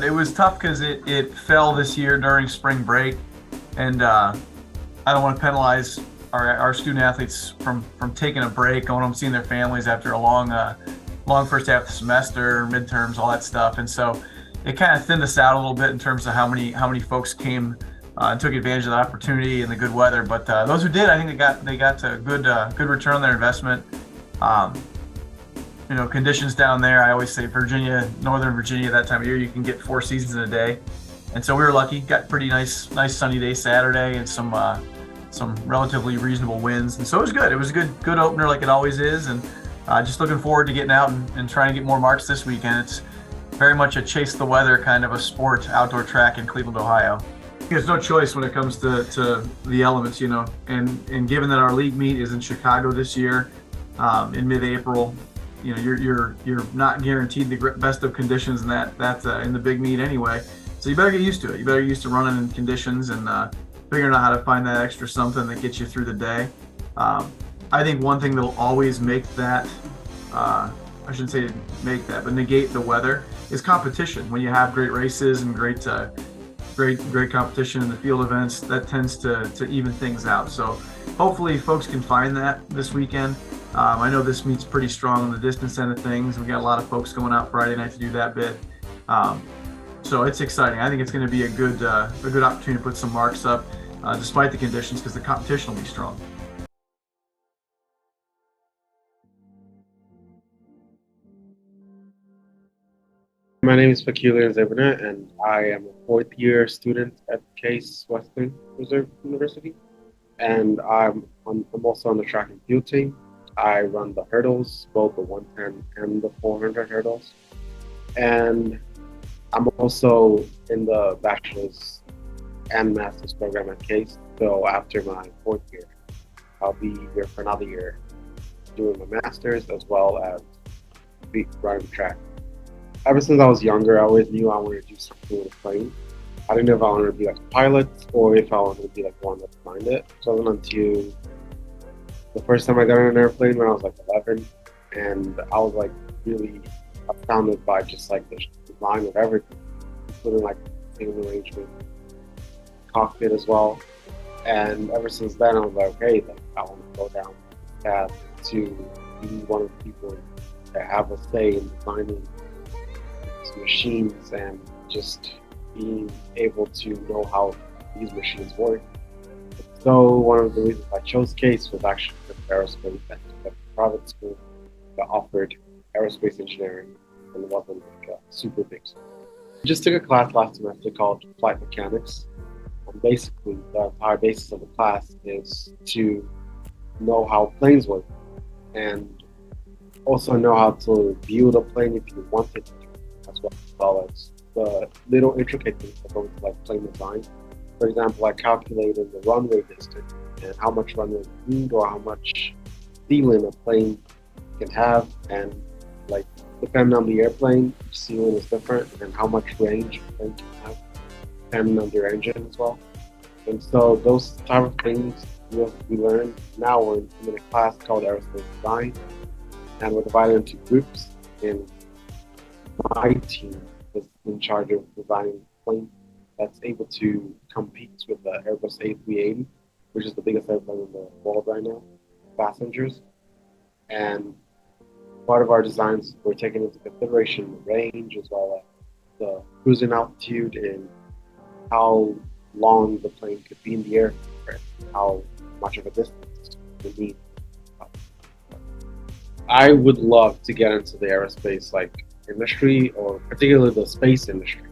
It was tough because it fell this year during spring break, and I don't want to penalize our student athletes from taking a break, going home, seeing their families after a long first half of the semester, midterms, all that stuff. And so it kind of thinned us out a little bit in terms of how many folks came and took advantage of the opportunity and the good weather. But those who did, I think they got a good return on their investment. Um, Conditions down there, I always say Virginia, Northern Virginia, that time of year, you can get 4 seasons in a day. And so we were lucky, got pretty nice sunny day Saturday and some relatively reasonable winds. And so it was good. It was a good opener like it always is. And just looking forward to getting out and trying to get more marks this weekend. It's very much a chase the weather kind of a sport, outdoor track in Cleveland, Ohio. There's no choice when it comes to the elements, and given that our league meet is in Chicago this year, in mid-April, you're not guaranteed the best of conditions in that's in the big meet anyway. So you better get used to it. You better get used to running in conditions and figuring out how to find that extra something that gets you through the day. I think one thing that'll always make that, I shouldn't say make that, but negate the weather is competition. When you have great races and great competition in the field events, that tends to even things out. So hopefully folks can find that this weekend. I know this meet's pretty strong on the distance end of things. We got a lot of folks going out Friday night to do that bit. So it's exciting. I think it's going to be a good opportunity to put some marks up despite the conditions, because the competition will be strong. My name is Peculiar Nzegbuna, and I am a fourth-year student at Case Western Reserve University. And I'm also on the track and field team. I run the hurdles, both the 110 and the 400 hurdles. And I'm also in the bachelor's and master's program at Case. So after my fourth year, I'll be here for another year doing my master's as well as running track. Ever since I was younger, I always knew I wanted to do something with a plane. I didn't know if I wanted to be like a pilot or if I wanted to be like one that's behind it. So it wasn't until the first time I got on an airplane when I was like 11, and I was like really astounded by just like the design of everything, including like sitting arrangement, cockpit as well. And ever since then, I was like, okay, like I want to go down this path to be one of the people that have a say in designing these machines and just being able to know how these machines work. So one of the reasons I chose Case was actually for aerospace, and a private school that offered aerospace engineering and wasn't like a super big school. I just took a class last semester called Flight Mechanics. And basically, the entire basis of the class is to know how planes work and also know how to build a plane if you wanted to, as well as the little intricate things that go into like plane design. For example, like calculating the runway distance and how much runway you need or how much ceiling a plane can have, and like depending on the airplane, each ceiling is different, and how much range a plane can have depending on their engine as well. And so those type of things we learn now. We're in a class called aerospace design, and we're divided into groups. And my team is in charge of designing planes that's able to compete with the Airbus A380, which is the biggest airplane in the world right now, passengers. And part of our designs, we're taking into consideration the range as well as the cruising altitude and how long the plane could be in the air, and how much of a distance we need. I would love to get into the aerospace like industry, or particularly the space industry.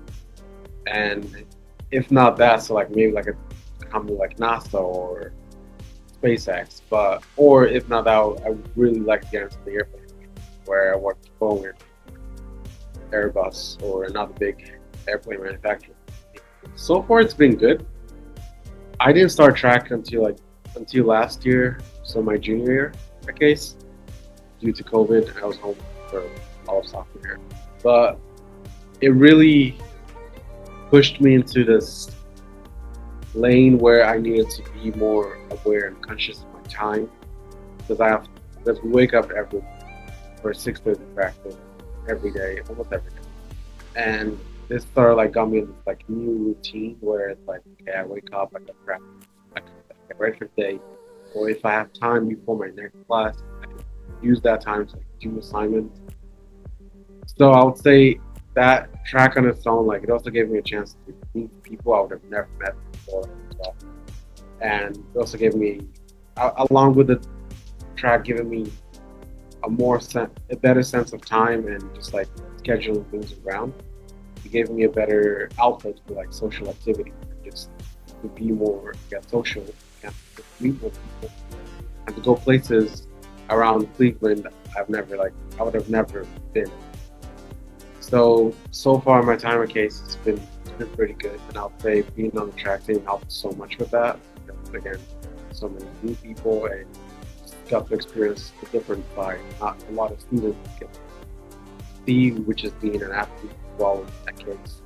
And if not that, so like maybe like a company like NASA or SpaceX, or if not that, I would really like to get into the airplane industry, where I work for Boeing, Airbus, or another big airplane manufacturer. So far, it's been good. I didn't start track until last year, so my junior year, at Case. Due to COVID, I was home for all of sophomore year. But it really pushed me into this lane where I needed to be more aware and conscious of my time, because we wake up for 6:30 practice every day, almost every day, and this sort of like got me in this like new routine where it's like, okay, I wake up, I get prep, I can get ready for the day, or if I have time before my next class, I can use that time to like, do assignments. So I would say that track on its own, like it also gave me a chance to meet people I would have never met before as well. And it also gave me, along with the track, giving me a better sense of time and just like scheduling things around. It gave me a better outlet for like social activity, just to be more social and to meet more people and to go places around Cleveland I would have never been. So far my time at Case has been pretty good, and I'll say being on the track team helped so much with that. Because, again, so many new people and just got to experience the different side. Not a lot of students get to see, which is being an athlete as well at Case.